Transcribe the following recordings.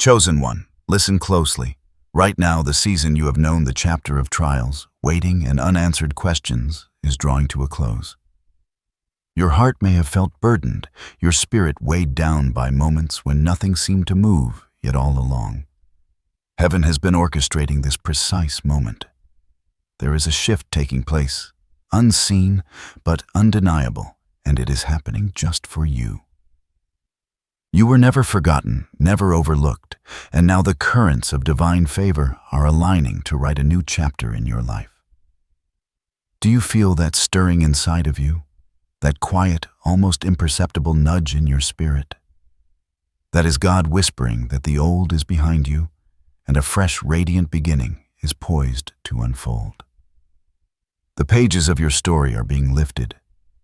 Chosen one, listen closely. Right now, the season you have known, the chapter of trials, waiting, and unanswered questions, is drawing to a close. Your heart may have felt burdened, your spirit weighed down by moments when nothing seemed to move, yet all along. Heaven has been orchestrating this precise moment. There is a shift taking place, unseen but undeniable, and it is happening just for you. You were never forgotten, never overlooked, and now the currents of divine favor are aligning to write a new chapter in your life. Do you feel that stirring inside of you? That quiet, almost imperceptible nudge in your spirit? That is God whispering that the old is behind you, and a fresh, radiant beginning is poised to unfold. The pages of your story are being lifted,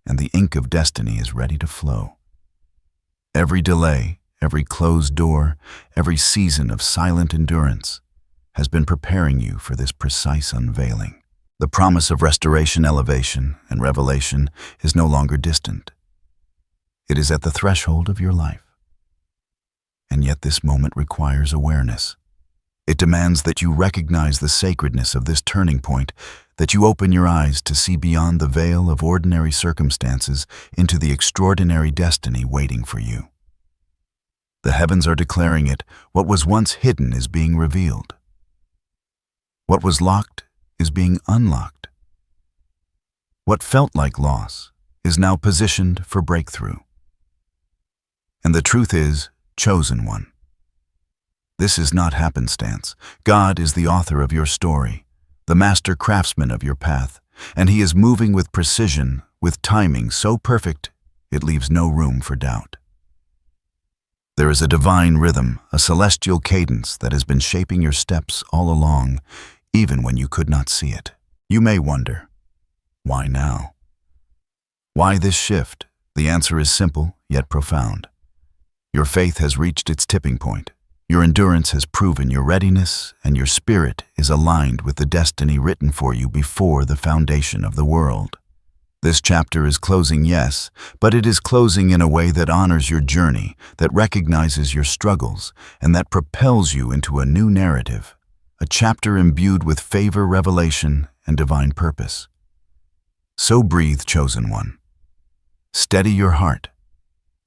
and the ink of destiny is ready to flow. Every delay, every closed door, every season of silent endurance has been preparing you for this precise unveiling. The promise of restoration, elevation, and revelation is no longer distant. It is at the threshold of your life. And yet this moment requires awareness. It demands that you recognize the sacredness of this turning point, that you open your eyes to see beyond the veil of ordinary circumstances into the extraordinary destiny waiting for you. The heavens are declaring it. What was once hidden is being revealed. What was locked is being unlocked. What felt like loss is now positioned for breakthrough. And the truth is, chosen one. This is not happenstance. God is the author of your story, the master craftsman of your path, and He is moving with precision, with timing so perfect it leaves no room for doubt. There is a divine rhythm, a celestial cadence that has been shaping your steps all along, even when you could not see it. You may wonder, why now? Why this shift? The answer is simple, yet profound. Your faith has reached its tipping point. Your endurance has proven your readiness, and your spirit is aligned with the destiny written for you before the foundation of the world. This chapter is closing, yes, but it is closing in a way that honors your journey, that recognizes your struggles, and that propels you into a new narrative, a chapter imbued with favor, revelation, and divine purpose. So breathe, chosen one. Steady your heart.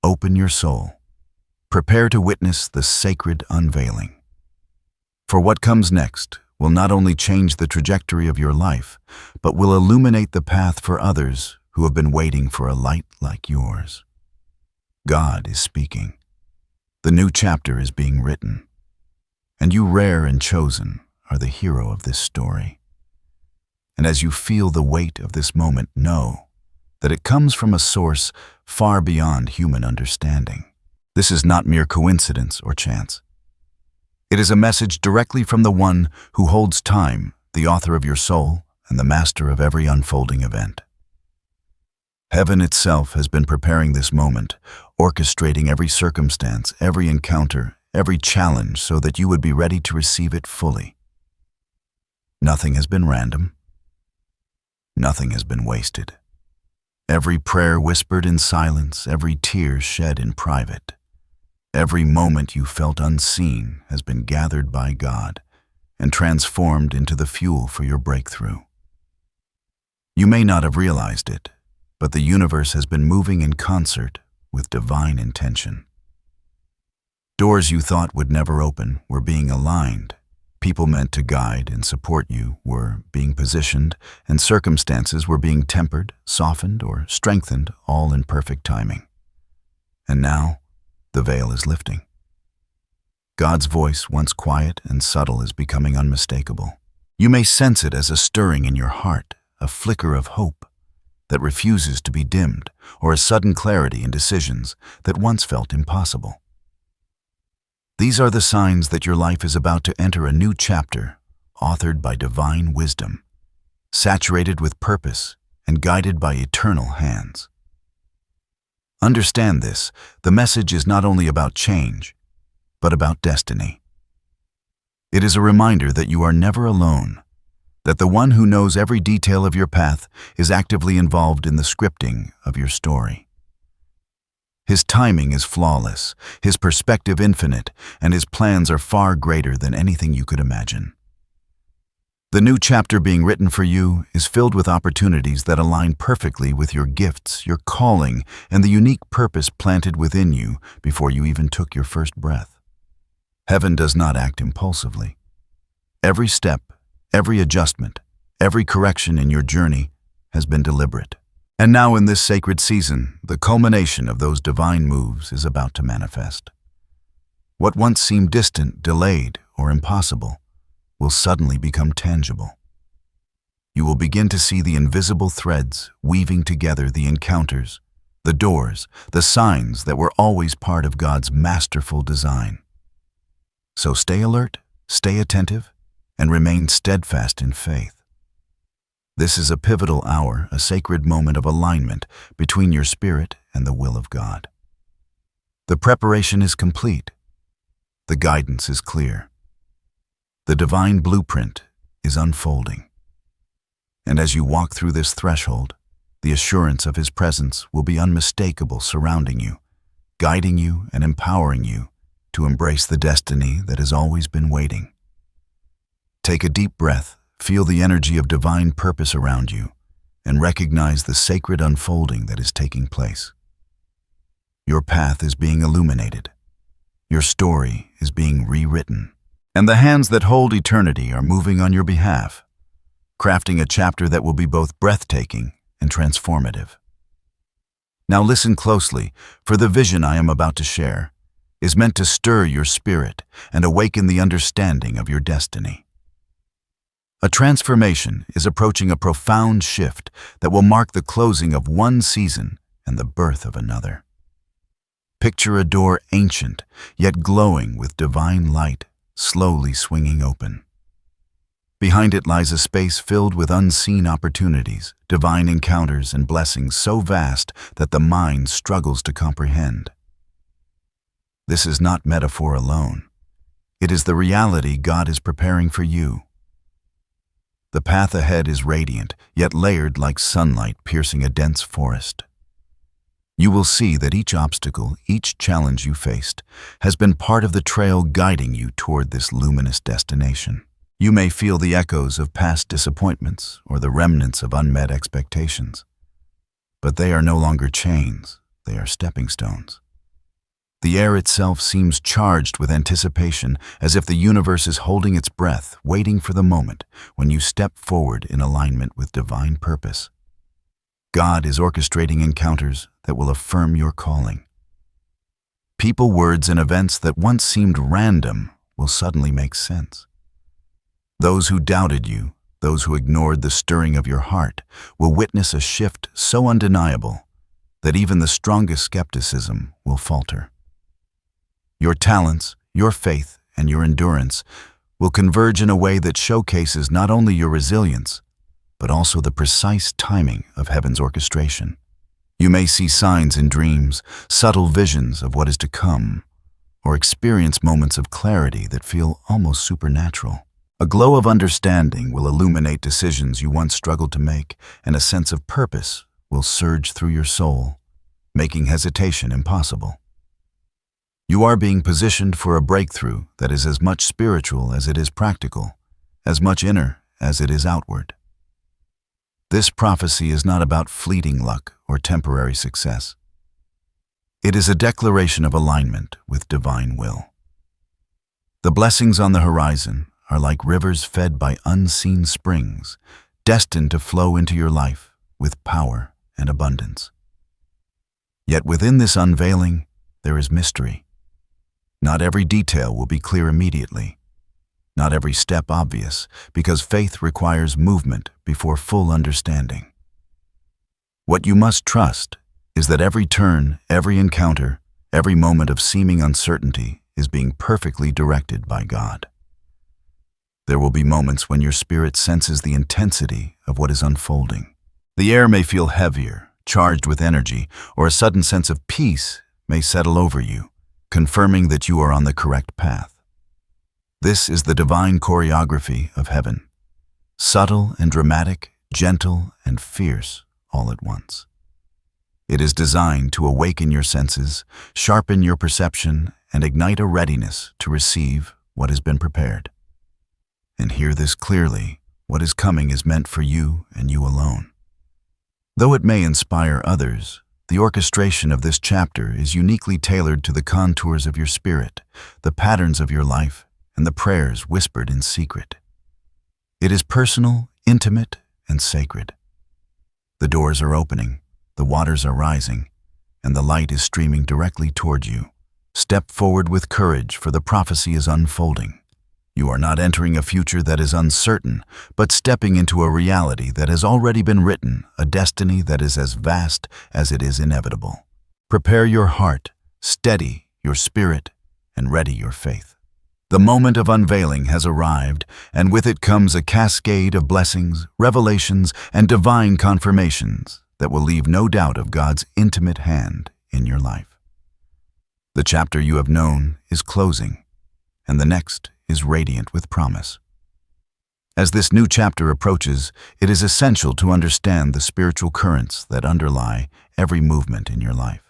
Open your soul. Prepare to witness the sacred unveiling. For what comes next will not only change the trajectory of your life, but will illuminate the path for others who have been waiting for a light like yours. God is speaking. The new chapter is being written, and you, rare and chosen, are the hero of this story. And as you feel the weight of this moment, know that it comes from a source far beyond human understanding. This is not mere coincidence or chance. It is a message directly from the one who holds time, the author of your soul, and the master of every unfolding event. Heaven itself has been preparing this moment, orchestrating every circumstance, every encounter, every challenge so that you would be ready to receive it fully. Nothing has been random. Nothing has been wasted. Every prayer whispered in silence, every tear shed in private, every moment you felt unseen has been gathered by God and transformed into the fuel for your breakthrough. You may not have realized it, but the universe has been moving in concert with divine intention. Doors you thought would never open were being aligned. People meant to guide and support you were being positioned, and circumstances were being tempered, softened, or strengthened, all in perfect timing. And now, the veil is lifting. God's voice, once quiet and subtle, is becoming unmistakable. You may sense it as a stirring in your heart, a flicker of hope that refuses to be dimmed, or a sudden clarity in decisions that once felt impossible. These are the signs that your life is about to enter a new chapter, authored by divine wisdom, saturated with purpose, and guided by eternal hands. Understand this, the message is not only about change, but about destiny. It is a reminder that you are never alone, that the one who knows every detail of your path is actively involved in the scripting of your story. His timing is flawless, His perspective infinite, and His plans are far greater than anything you could imagine. The new chapter being written for you is filled with opportunities that align perfectly with your gifts, your calling, and the unique purpose planted within you before you even took your first breath. Heaven does not act impulsively. Every step, every adjustment, every correction in your journey has been deliberate. And now in this sacred season, the culmination of those divine moves is about to manifest. What once seemed distant, delayed, or impossible will suddenly become tangible. You will begin to see the invisible threads weaving together the encounters, the doors, the signs that were always part of God's masterful design. So stay alert, stay attentive, and remain steadfast in faith. This is a pivotal hour, a sacred moment of alignment between your spirit and the will of God. The preparation is complete. The guidance is clear. The divine blueprint is unfolding. And as you walk through this threshold, the assurance of His presence will be unmistakable, surrounding you, guiding you and empowering you to embrace the destiny that has always been waiting. Take a deep breath, feel the energy of divine purpose around you, and recognize the sacred unfolding that is taking place. Your path is being illuminated. Your story is being rewritten. And the hands that hold eternity are moving on your behalf, crafting a chapter that will be both breathtaking and transformative. Now listen closely, for the vision I am about to share is meant to stir your spirit and awaken the understanding of your destiny. A transformation is approaching a profound shift that will mark the closing of one season and the birth of another. Picture a door ancient, yet glowing with divine light, slowly swinging open. Behind it lies a space filled with unseen opportunities, divine encounters, and blessings so vast that the mind struggles to comprehend. This is not metaphor alone. It is the reality God is preparing for you. The path ahead is radiant, yet layered like sunlight piercing a dense forest. You will see that each obstacle, each challenge you faced, has been part of the trail guiding you toward this luminous destination. You may feel the echoes of past disappointments or the remnants of unmet expectations. But they are no longer chains, they are stepping stones. The air itself seems charged with anticipation, as if the universe is holding its breath, waiting for the moment when you step forward in alignment with divine purpose. God is orchestrating encounters that will affirm your calling. People, words, and events that once seemed random will suddenly make sense. Those who doubted you, those who ignored the stirring of your heart, will witness a shift so undeniable that even the strongest skepticism will falter. Your talents, your faith, and your endurance will converge in a way that showcases not only your resilience, but also the precise timing of heaven's orchestration. You may see signs in dreams, subtle visions of what is to come, or experience moments of clarity that feel almost supernatural. A glow of understanding will illuminate decisions you once struggled to make, and a sense of purpose will surge through your soul, making hesitation impossible. You are being positioned for a breakthrough that is as much spiritual as it is practical, as much inner as it is outward. This prophecy is not about fleeting luck or temporary success. It is a declaration of alignment with divine will. The blessings on the horizon are like rivers fed by unseen springs, destined to flow into your life with power and abundance. Yet within this unveiling, there is mystery. Not every detail will be clear immediately. Not every step obvious, because faith requires movement before full understanding. What you must trust is that every turn, every encounter, every moment of seeming uncertainty is being perfectly directed by God. There will be moments when your spirit senses the intensity of what is unfolding. The air may feel heavier, charged with energy, or a sudden sense of peace may settle over you, confirming that you are on the correct path. This is the divine choreography of heaven, subtle and dramatic, gentle and fierce all at once. It is designed to awaken your senses, sharpen your perception, and ignite a readiness to receive what has been prepared. And hear this clearly: what is coming is meant for you and you alone. Though it may inspire others, the orchestration of this chapter is uniquely tailored to the contours of your spirit, the patterns of your life, and the prayers whispered in secret. It is personal, intimate, and sacred. The doors are opening, the waters are rising, and the light is streaming directly toward you. Step forward with courage, for the prophecy is unfolding. You are not entering a future that is uncertain, but stepping into a reality that has already been written, a destiny that is as vast as it is inevitable. Prepare your heart, steady your spirit, and ready your faith. The moment of unveiling has arrived, and with it comes a cascade of blessings, revelations, and divine confirmations that will leave no doubt of God's intimate hand in your life. The chapter you have known is closing, and the next is radiant with promise. As this new chapter approaches, it is essential to understand the spiritual currents that underlie every movement in your life.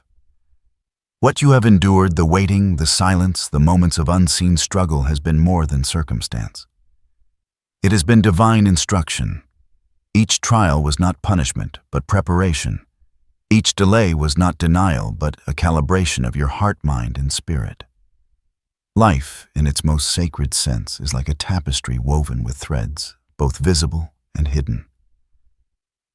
What you have endured, the waiting, the silence, the moments of unseen struggle, has been more than circumstance. It has been divine instruction. Each trial was not punishment, but preparation. Each delay was not denial, but a calibration of your heart, mind, and spirit. Life, in its most sacred sense, is like a tapestry woven with threads, both visible and hidden.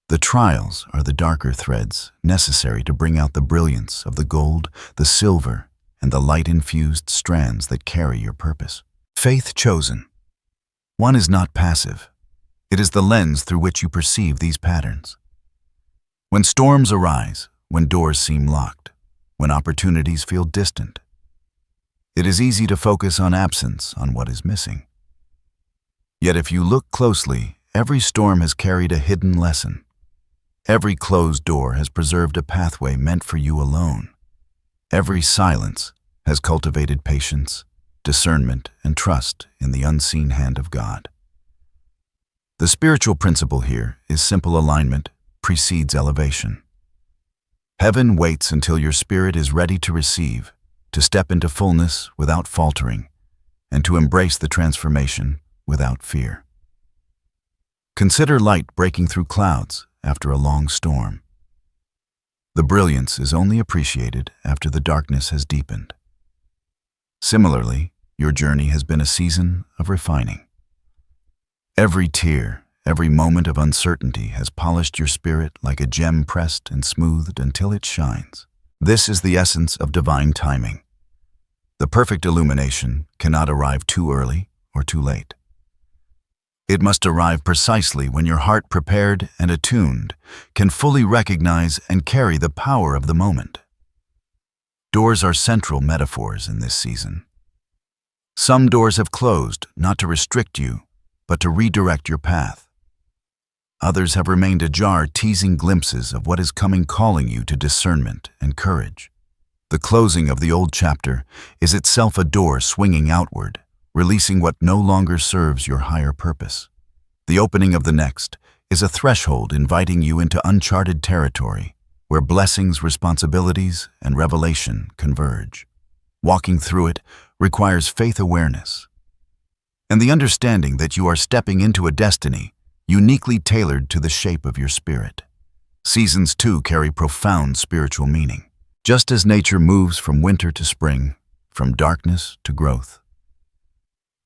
The trials are the darker threads necessary to bring out the brilliance of the gold, the silver, and the light-infused strands that carry your purpose. Faith chosen. One is not passive. It is the lens through which you perceive these patterns. When storms arise, when doors seem locked, when opportunities feel distant, it is easy to focus on absence, on what is missing. Yet if you look closely, every storm has carried a hidden lesson. Every closed door has preserved a pathway meant for you alone. Every silence has cultivated patience, discernment, and trust in the unseen hand of God. The spiritual principle here is simple: alignment precedes elevation. Heaven waits until your spirit is ready to receive, to step into fullness without faltering, and to embrace the transformation without fear. Consider light breaking through clouds after a long storm. The brilliance is only appreciated after the darkness has deepened. Similarly, your journey has been a season of refining. Every tear, every moment of uncertainty has polished your spirit like a gem pressed and smoothed until it shines. This is the essence of divine timing. The perfect illumination cannot arrive too early or too late. It must arrive precisely when your heart, prepared and attuned, can fully recognize and carry the power of the moment. Doors are central metaphors in this season. Some doors have closed, not to restrict you, but to redirect your path. Others have remained ajar, teasing glimpses of what is coming, calling you to discernment and courage. The closing of the old chapter is itself a door swinging outward, releasing what no longer serves your higher purpose. The opening of the next is a threshold inviting you into uncharted territory, where blessings, responsibilities, and revelation converge. Walking through it requires faith awareness and the understanding that you are stepping into a destiny uniquely tailored to the shape of your spirit. Seasons too carry profound spiritual meaning. Just as nature moves from winter to spring, from darkness to growth,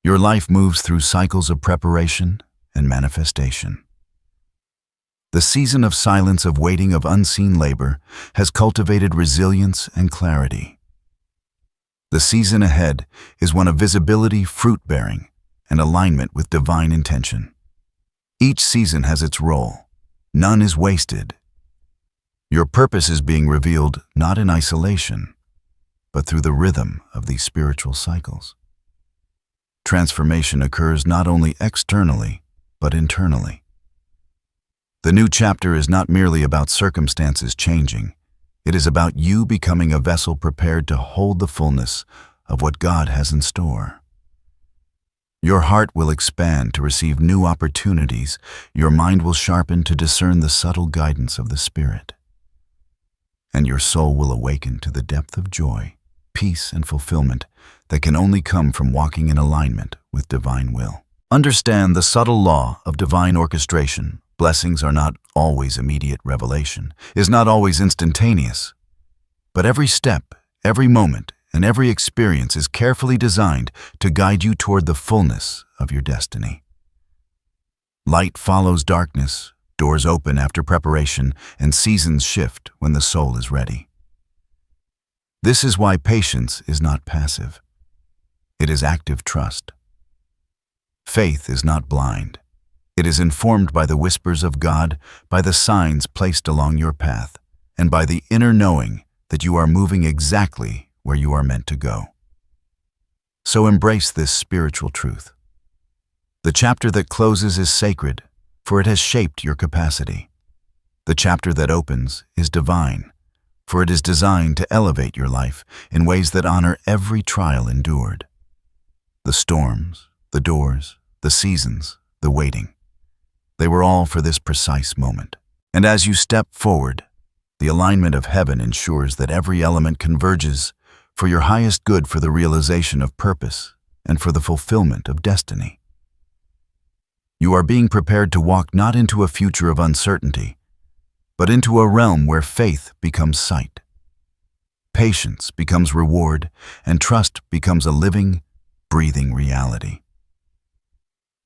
your life moves through cycles of preparation and manifestation. The season of silence, of waiting, of unseen labor has cultivated resilience and clarity. The season ahead is one of visibility, fruit-bearing, and alignment with divine intention. Each season has its role. None is wasted. Your purpose is being revealed not in isolation, but through the rhythm of these spiritual cycles. Transformation occurs not only externally, but internally. The new chapter is not merely about circumstances changing. It is about you becoming a vessel prepared to hold the fullness of what God has in store. Your heart will expand to receive new opportunities. Your mind will sharpen to discern the subtle guidance of the Spirit. and your soul will awaken to the depth of joy, peace, and fulfillment that can only come from walking in alignment with divine will. Understand the subtle law of divine orchestration. Blessings are not always immediate revelation, is not always instantaneous. But every step, every moment, and every experience is carefully designed to guide you toward the fullness of your destiny. Light follows darkness, doors open after preparation, and seasons shift when the soul is ready. This is why patience is not passive. It is active trust. Faith is not blind. It is informed by the whispers of God, by the signs placed along your path, and by the inner knowing that you are moving exactly where you are meant to go. So embrace this spiritual truth. The chapter that closes is sacred, for it has shaped your capacity. The chapter that opens is divine, for it is designed to elevate your life in ways that honor every trial endured. The storms, the doors, the seasons, the waiting, they were all for this precise moment. And as you step forward, the alignment of heaven ensures that every element converges for your highest good, for the realization of purpose, and for the fulfillment of destiny. You are being prepared to walk not into a future of uncertainty, but into a realm where faith becomes sight, patience becomes reward, and trust becomes a living, breathing reality.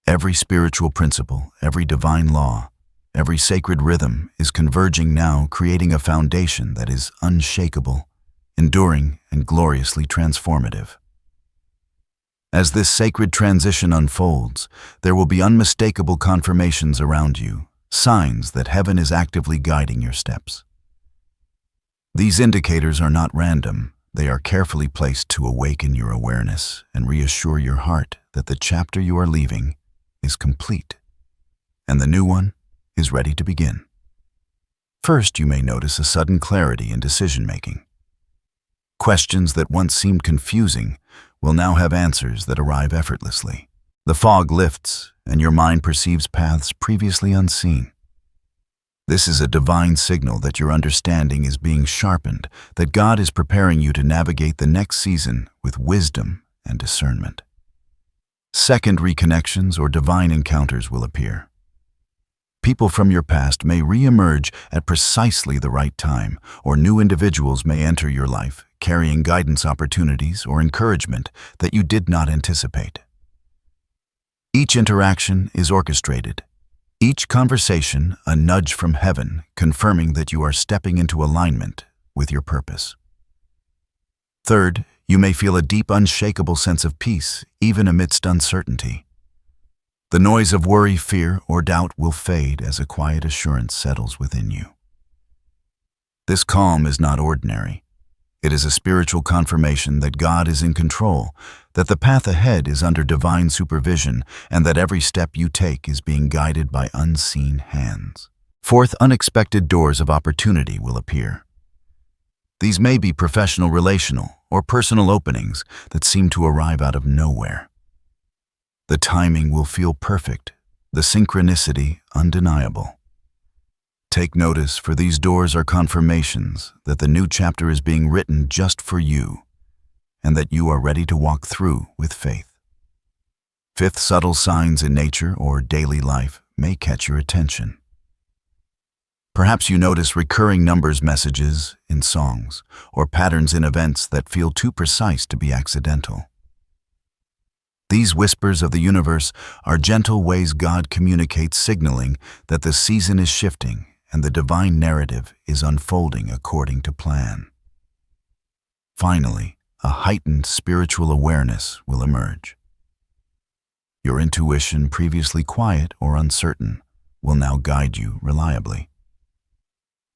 Every spiritual principle, every divine law, every sacred rhythm is converging now, creating a foundation that is unshakable, enduring, and gloriously transformative. As this sacred transition unfolds, there will be unmistakable confirmations around you, signs that heaven is actively guiding your steps. These indicators are not random. They are carefully placed to awaken your awareness and reassure your heart that the chapter you are leaving is complete, and the new one is ready to begin. First, you may notice a sudden clarity in decision-making. Questions that once seemed confusing will now have answers that arrive effortlessly. The fog lifts, and your mind perceives paths previously unseen. This is a divine signal that your understanding is being sharpened, that God is preparing you to navigate the next season with wisdom and discernment. Second, reconnections or divine encounters will appear. People from your past may re-emerge at precisely the right time, or new individuals may enter your life, carrying guidance opportunities or encouragement that you did not anticipate. Each interaction is orchestrated. Each conversation a nudge from heaven, confirming that you are stepping into alignment with your purpose. Third, you may feel a deep, unshakable sense of peace, even amidst uncertainty. The noise of worry, fear, or doubt will fade as a quiet assurance settles within you. This calm is not ordinary. It is a spiritual confirmation that God is in control, that the path ahead is under divine supervision, and that every step you take is being guided by unseen hands. Fourth, unexpected doors of opportunity will appear. These may be professional, relational, or personal openings that seem to arrive out of nowhere. The timing will feel perfect, the synchronicity undeniable. Take notice, for these doors are confirmations that the new chapter is being written just for you, and that you are ready to walk through with faith. Fifth, subtle signs in nature or daily life may catch your attention. Perhaps you notice recurring numbers messages in songs, or patterns in events that feel too precise to be accidental. These whispers of the universe are gentle ways God communicates, signaling that the season is shifting and the divine narrative is unfolding according to plan. Finally, a heightened spiritual awareness will emerge. Your intuition, previously quiet or uncertain, will now guide you reliably.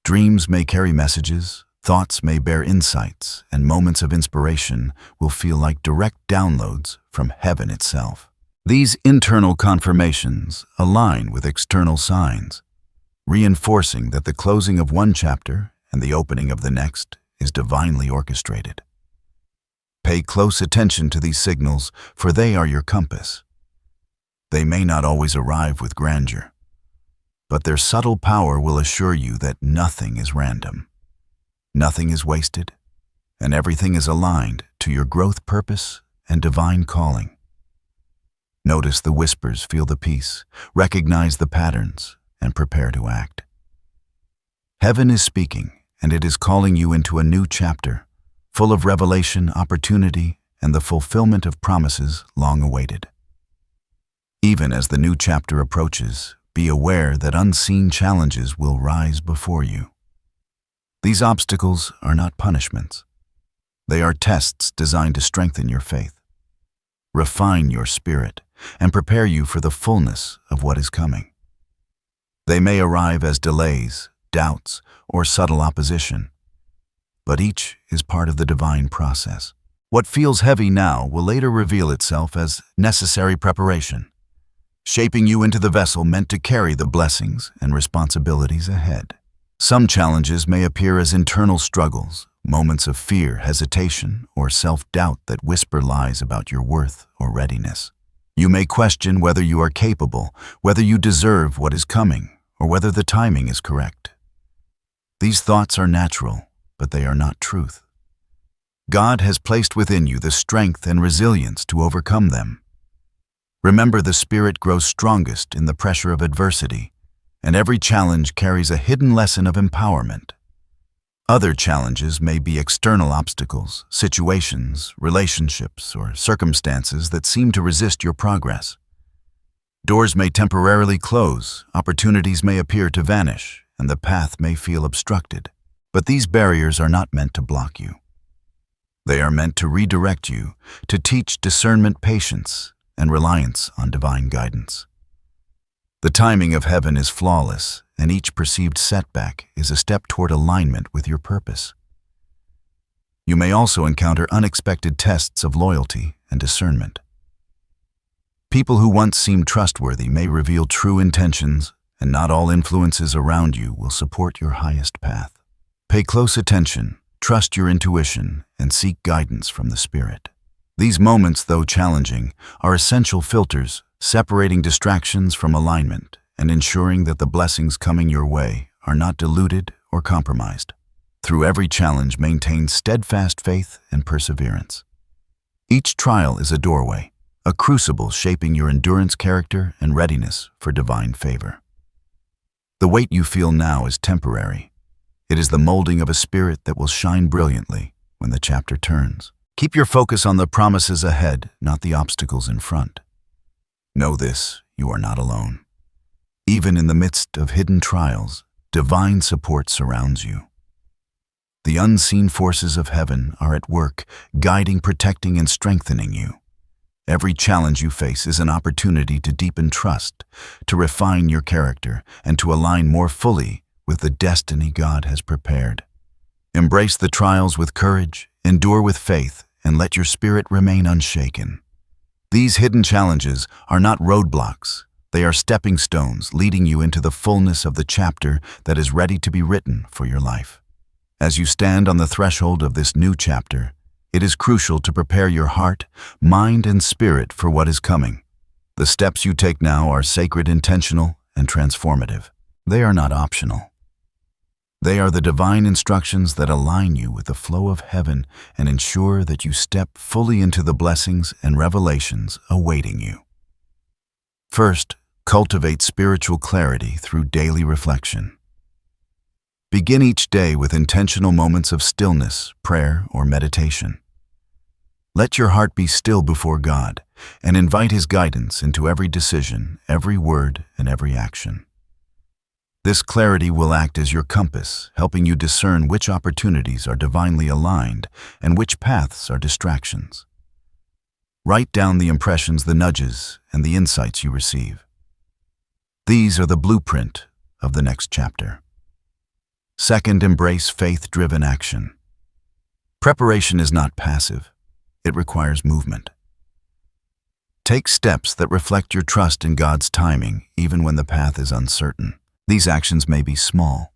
Dreams may carry messages, thoughts may bear insights, and moments of inspiration will feel like direct downloads from heaven itself. These internal confirmations align with external signs, reinforcing that the closing of one chapter and the opening of the next is divinely orchestrated. Pay close attention to these signals, for they are your compass. They may not always arrive with grandeur, but their subtle power will assure you that nothing is random. Nothing is wasted, and everything is aligned to your growth purpose and divine calling. Notice the whispers, feel the peace, recognize the patterns, and prepare to act. Heaven is speaking, and it is calling you into a new chapter, full of revelation, opportunity, and the fulfillment of promises long awaited. Even as the new chapter approaches, be aware that unseen challenges will rise before you. These obstacles are not punishments. They are tests designed to strengthen your faith, refine your spirit, and prepare you for the fullness of what is coming. They may arrive as delays, doubts, or subtle opposition, but each is part of the divine process. What feels heavy now will later reveal itself as necessary preparation, shaping you into the vessel meant to carry the blessings and responsibilities ahead. Some challenges may appear as internal struggles, moments of fear, hesitation, or self-doubt that whisper lies about your worth or readiness. You may question whether you are capable, whether you deserve what is coming, or whether the timing is correct. These thoughts are natural, but they are not truth. God has placed within you the strength and resilience to overcome them. Remember, the spirit grows strongest in the pressure of adversity, and every challenge carries a hidden lesson of empowerment. Other challenges may be external obstacles, situations, relationships, or circumstances that seem to resist your progress. Doors may temporarily close, opportunities may appear to vanish, and the path may feel obstructed. But these barriers are not meant to block you. They are meant to redirect you, to teach discernment, patience, and reliance on divine guidance. The timing of heaven is flawless, and each perceived setback is a step toward alignment with your purpose. You may also encounter unexpected tests of loyalty and discernment. People who once seemed trustworthy may reveal true intentions, and not all influences around you will support your highest path. Pay close attention, trust your intuition, and seek guidance from the Spirit. These moments, though challenging, are essential filters, separating distractions from alignment and ensuring that the blessings coming your way are not diluted or compromised. Through every challenge, maintain steadfast faith and perseverance. Each trial is a doorway, a crucible shaping your endurance, character, and readiness for divine favor. The weight you feel now is temporary. It is the molding of a spirit that will shine brilliantly when the chapter turns. Keep your focus on the promises ahead, not the obstacles in front. Know this, you are not alone. Even in the midst of hidden trials, divine support surrounds you. The unseen forces of heaven are at work, guiding, protecting, and strengthening you. Every challenge you face is an opportunity to deepen trust, to refine your character, and to align more fully with the destiny God has prepared. Embrace the trials with courage, endure with faith, and let your spirit remain unshaken. These hidden challenges are not roadblocks. They are stepping stones leading you into the fullness of the chapter that is ready to be written for your life. As you stand on the threshold of this new chapter, it is crucial to prepare your heart, mind, and spirit for what is coming. The steps you take now are sacred, intentional, and transformative. They are not optional. They are the divine instructions that align you with the flow of heaven and ensure that you step fully into the blessings and revelations awaiting you. First, cultivate spiritual clarity through daily reflection. Begin each day with intentional moments of stillness, prayer, or meditation. Let your heart be still before God and invite His guidance into every decision, every word, and every action. This clarity will act as your compass, helping you discern which opportunities are divinely aligned and which paths are distractions. Write down the impressions, the nudges, and the insights you receive. These are the blueprint of the next chapter. Second, embrace faith-driven action. Preparation is not passive. It requires movement. Take steps that reflect your trust in God's timing, even when the path is uncertain. These actions may be small.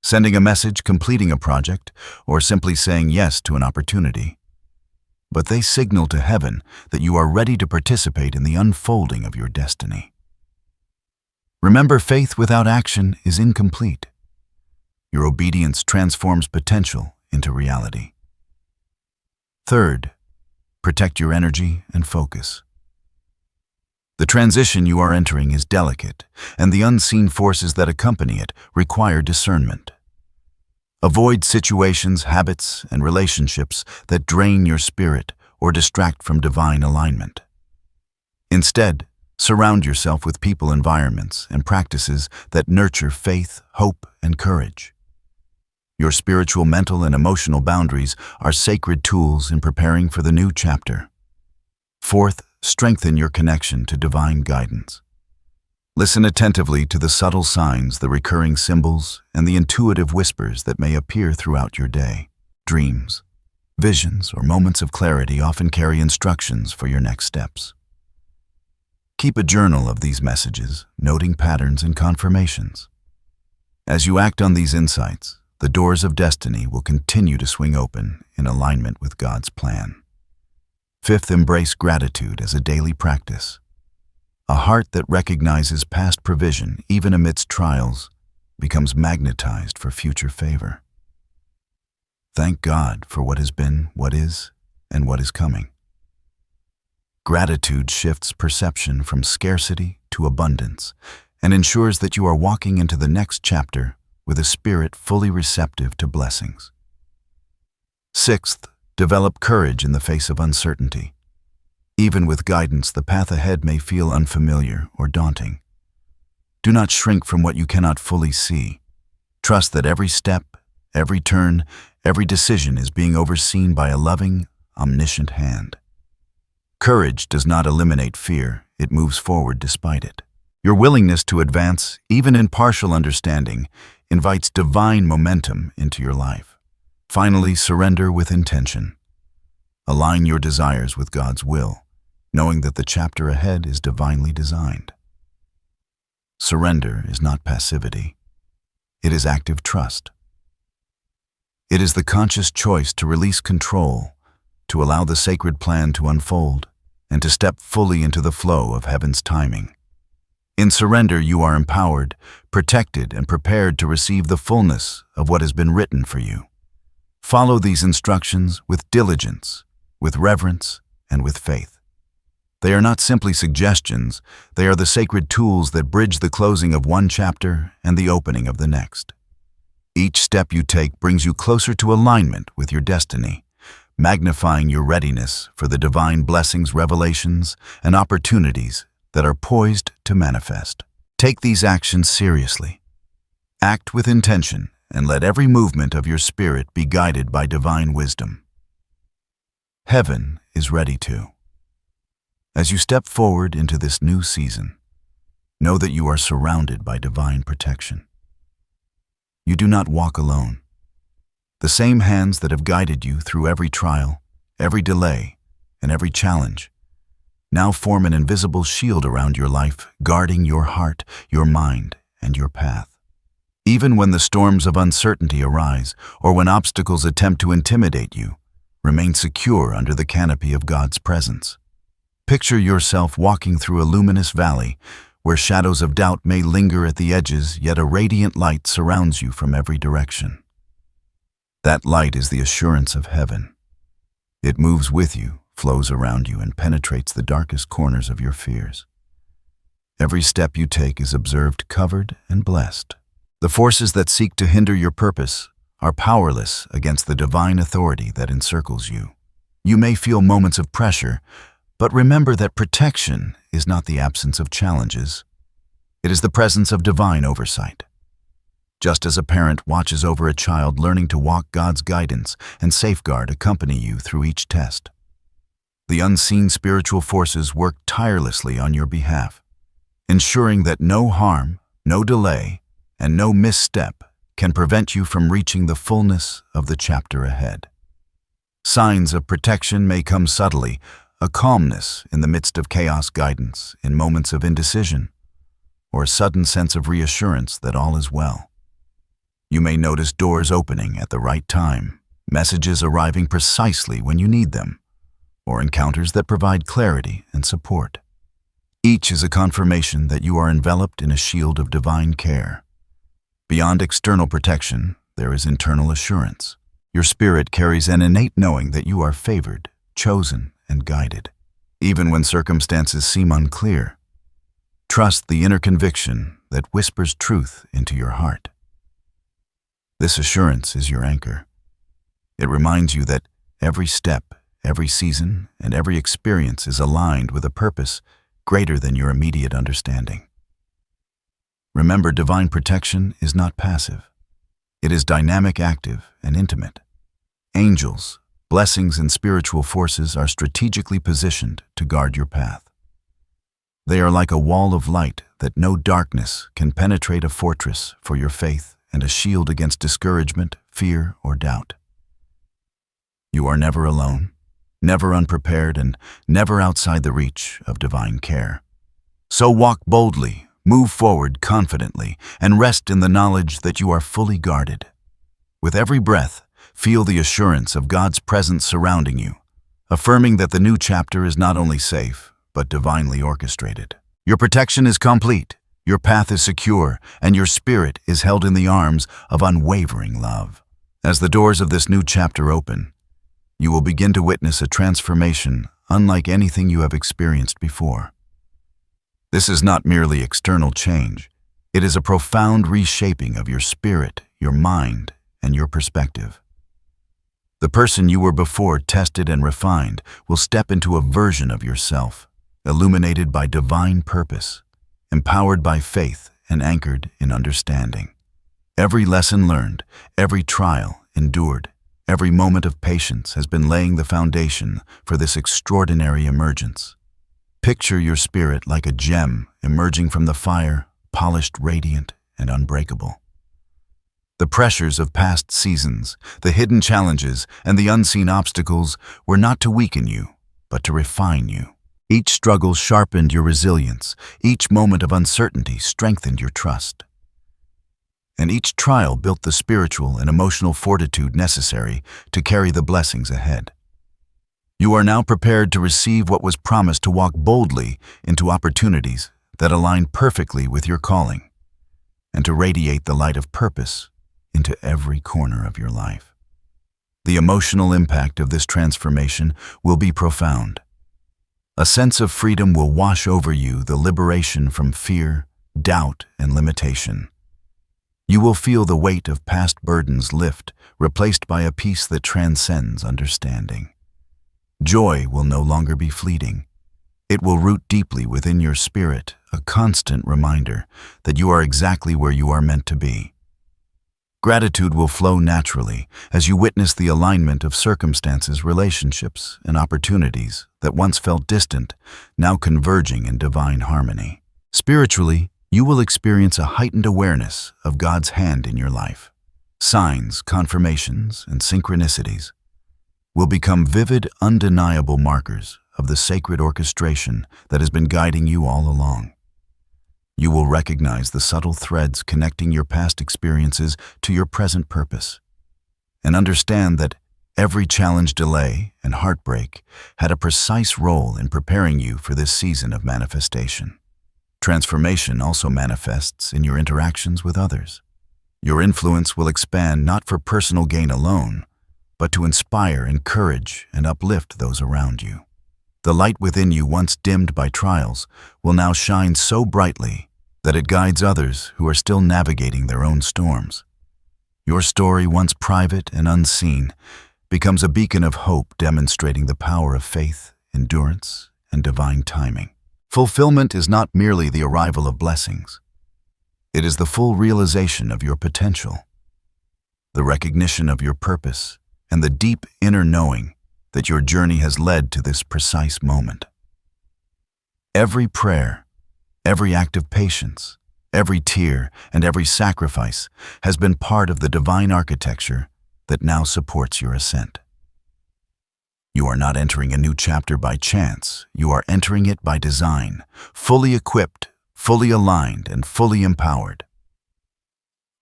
Sending a message, completing a project, or simply saying yes to an opportunity. But they signal to heaven that you are ready to participate in the unfolding of your destiny. Remember, faith without action is incomplete. Your obedience transforms potential into reality. Third, protect your energy and focus. The transition you are entering is delicate, and the unseen forces that accompany it require discernment. Avoid situations, habits, and relationships that drain your spirit or distract from divine alignment. Instead, surround yourself with people, environments, and practices that nurture faith, hope, and courage. Your spiritual, mental, and emotional boundaries are sacred tools in preparing for the new chapter. Fourth, strengthen your connection to divine guidance. Listen attentively to the subtle signs, the recurring symbols, and the intuitive whispers that may appear throughout your day. Dreams, visions, or moments of clarity often carry instructions for your next steps. Keep a journal of these messages, noting patterns and confirmations. As you act on these insights, the doors of destiny will continue to swing open in alignment with God's plan. Fifth, embrace gratitude as a daily practice. A heart that recognizes past provision, even amidst trials, becomes magnetized for future favor. Thank God for what has been, what is, and what is coming. Gratitude shifts perception from scarcity to abundance and ensures that you are walking into the next chapter with a spirit fully receptive to blessings. Sixth, develop courage in the face of uncertainty. Even with guidance, the path ahead may feel unfamiliar or daunting. Do not shrink from what you cannot fully see. Trust that every step, every turn, every decision is being overseen by a loving, omniscient hand. Courage does not eliminate fear, it moves forward despite it. Your willingness to advance, even in partial understanding, invites divine momentum into your life. Finally, surrender with intention. Align your desires with God's will, knowing that the chapter ahead is divinely designed. Surrender is not passivity. It is active trust. It is the conscious choice to release control, to allow the sacred plan to unfold, and to step fully into the flow of heaven's timing. In surrender, you are empowered, protected, and prepared to receive the fullness of what has been written for you. Follow these instructions with diligence, with reverence, and with faith. They are not simply suggestions, they are the sacred tools that bridge the closing of one chapter and the opening of the next. Each step you take brings you closer to alignment with your destiny, magnifying your readiness for the divine blessings, revelations, and opportunities that are poised to manifest. Take these actions seriously. Act with intention, and let every movement of your spirit be guided by divine wisdom. Heaven is ready to. As you step forward into this new season, know that you are surrounded by divine protection. You do not walk alone. The same hands that have guided you through every trial, every delay, and every challenge now form an invisible shield around your life, guarding your heart, your mind, and your path. Even when the storms of uncertainty arise, or when obstacles attempt to intimidate you, remain secure under the canopy of God's presence. Picture yourself walking through a luminous valley where shadows of doubt may linger at the edges, yet a radiant light surrounds you from every direction. That light is the assurance of heaven. It moves with you, flows around you, and penetrates the darkest corners of your fears. Every step you take is observed, covered, and blessed. The forces that seek to hinder your purpose are powerless against the divine authority that encircles you. You may feel moments of pressure, but remember that protection is not the absence of challenges. It is the presence of divine oversight. Just as a parent watches over a child learning to walk, God's guidance and safeguard accompany you through each test. The unseen spiritual forces work tirelessly on your behalf, ensuring that no harm, no delay, and no misstep can prevent you from reaching the fullness of the chapter ahead. Signs of protection may come subtly, a calmness in the midst of chaos, guidance in moments of indecision, or a sudden sense of reassurance that all is well. You may notice doors opening at the right time, messages arriving precisely when you need them, or encounters that provide clarity and support. Each is a confirmation that you are enveloped in a shield of divine care. Beyond external protection, there is internal assurance. Your spirit carries an innate knowing that you are favored, chosen, and guided. Even when circumstances seem unclear, trust the inner conviction that whispers truth into your heart. This assurance is your anchor. It reminds you that every step, every season, and every experience is aligned with a purpose greater than your immediate understanding. Remember, divine protection is not passive. It is dynamic, active, and intimate. Angels, blessings, and spiritual forces are strategically positioned to guard your path. They are like a wall of light that no darkness can penetrate, a fortress for your faith and a shield against discouragement, fear, or doubt. You are never alone, never unprepared, and never outside the reach of divine care. So walk boldly, move forward confidently, and rest in the knowledge that you are fully guarded. With every breath, feel the assurance of God's presence surrounding you, affirming that the new chapter is not only safe, but divinely orchestrated. Your protection is complete, your path is secure, and your spirit is held in the arms of unwavering love. As the doors of this new chapter open, you will begin to witness a transformation unlike anything you have experienced before. This is not merely external change. It is a profound reshaping of your spirit, your mind, and your perspective. The person you were before, tested and refined, will step into a version of yourself, illuminated by divine purpose, empowered by faith, and anchored in understanding. Every lesson learned, every trial endured, every moment of patience has been laying the foundation for this extraordinary emergence. Picture your spirit like a gem emerging from the fire, polished, radiant, and unbreakable. The pressures of past seasons, the hidden challenges, and the unseen obstacles were not to weaken you, but to refine you. Each struggle sharpened your resilience, each moment of uncertainty strengthened your trust. And each trial built the spiritual and emotional fortitude necessary to carry the blessings ahead. You are now prepared to receive what was promised, to walk boldly into opportunities that align perfectly with your calling, and to radiate the light of purpose into every corner of your life. The emotional impact of this transformation will be profound. A sense of freedom will wash over you, the liberation from fear, doubt, and limitation. You will feel the weight of past burdens lift, replaced by a peace that transcends understanding. Joy will no longer be fleeting. It will root deeply within your spirit, a constant reminder that you are exactly where you are meant to be. Gratitude will flow naturally as you witness the alignment of circumstances, relationships, and opportunities that once felt distant, now converging in divine harmony. Spiritually, you will experience a heightened awareness of God's hand in your life. Signs, confirmations, and synchronicities will become vivid, undeniable markers of the sacred orchestration that has been guiding you all along. You will recognize the subtle threads connecting your past experiences to your present purpose, and understand that every challenge, delay, and heartbreak had a precise role in preparing you for this season of manifestation. Transformation also manifests in your interactions with others. Your influence will expand not for personal gain alone, but to inspire, encourage, and uplift those around you. The light within you, once dimmed by trials, will now shine so brightly that it guides others who are still navigating their own storms. Your story, once private and unseen, becomes a beacon of hope, demonstrating the power of faith, endurance, and divine timing. Fulfillment is not merely the arrival of blessings. It is the full realization of your potential, the recognition of your purpose, and the deep inner knowing that your journey has led to this precise moment. Every prayer, every act of patience, every tear, and every sacrifice has been part of the divine architecture that now supports your ascent. You are not entering a new chapter by chance. You are entering it by design, fully equipped, fully aligned, and fully empowered.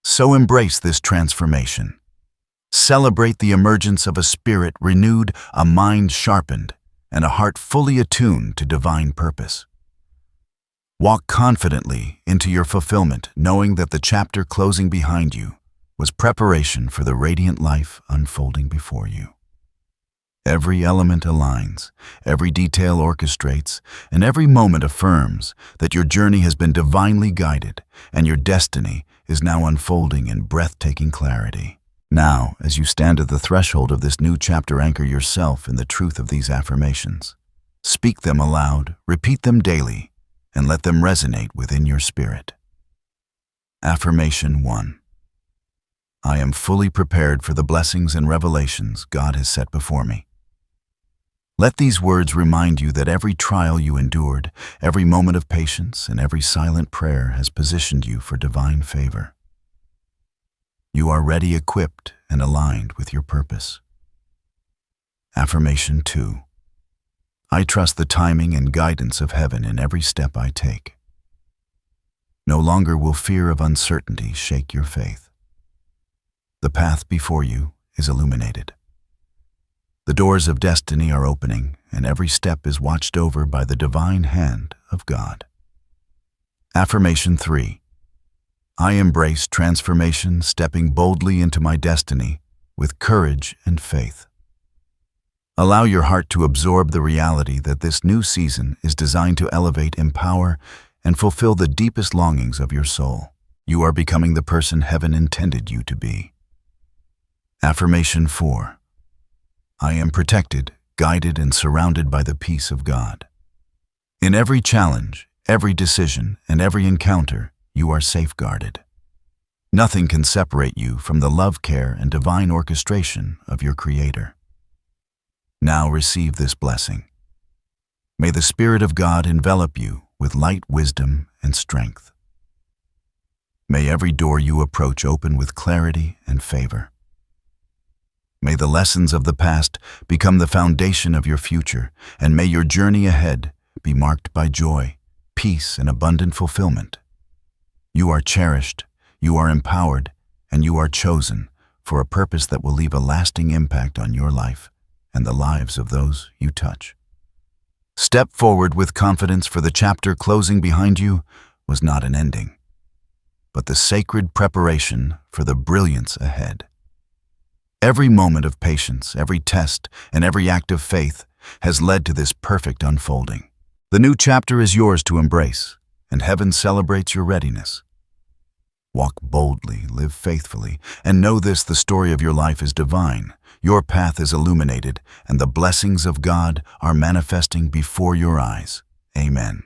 So embrace this transformation. Celebrate the emergence of a spirit renewed, a mind sharpened, and a heart fully attuned to divine purpose. Walk confidently into your fulfillment, knowing that the chapter closing behind you was preparation for the radiant life unfolding before you. Every element aligns, every detail orchestrates, and every moment affirms that your journey has been divinely guided and your destiny is now unfolding in breathtaking clarity. Now, as you stand at the threshold of this new chapter, anchor yourself in the truth of these affirmations. Speak them aloud, repeat them daily, and let them resonate within your spirit. Affirmation 1. I am fully prepared for the blessings and revelations God has set before me. Let these words remind you that every trial you endured, every moment of patience, and every silent prayer has positioned you for divine favor. You are ready, equipped, and aligned with your purpose. Affirmation 2. I trust the timing and guidance of heaven in every step I take. No longer will fear of uncertainty shake your faith. The path before you is illuminated. The doors of destiny are opening, and every step is watched over by the divine hand of God. Affirmation 3. I embrace transformation, stepping boldly into my destiny with courage and faith. Allow your heart to absorb the reality that this new season is designed to elevate, empower, and fulfill the deepest longings of your soul. You are becoming the person heaven intended you to be. Affirmation 4. I am protected, guided, and surrounded by the peace of God. In every challenge, every decision, and every encounter, you are safeguarded. Nothing can separate you from the love, care, and divine orchestration of your Creator. Now receive this blessing. May the Spirit of God envelop you with light, wisdom, and strength. May every door you approach open with clarity and favor. May the lessons of the past become the foundation of your future, and may your journey ahead be marked by joy, peace, and abundant fulfillment. You are cherished, you are empowered, and you are chosen for a purpose that will leave a lasting impact on your life and the lives of those you touch. Step forward with confidence, for the chapter closing behind you was not an ending, but the sacred preparation for the brilliance ahead. Every moment of patience, every test, and every act of faith has led to this perfect unfolding. The new chapter is yours to embrace, and heaven celebrates your readiness. Walk boldly, live faithfully, and know this: the story of your life is divine. Your path is illuminated, and the blessings of God are manifesting before your eyes. Amen.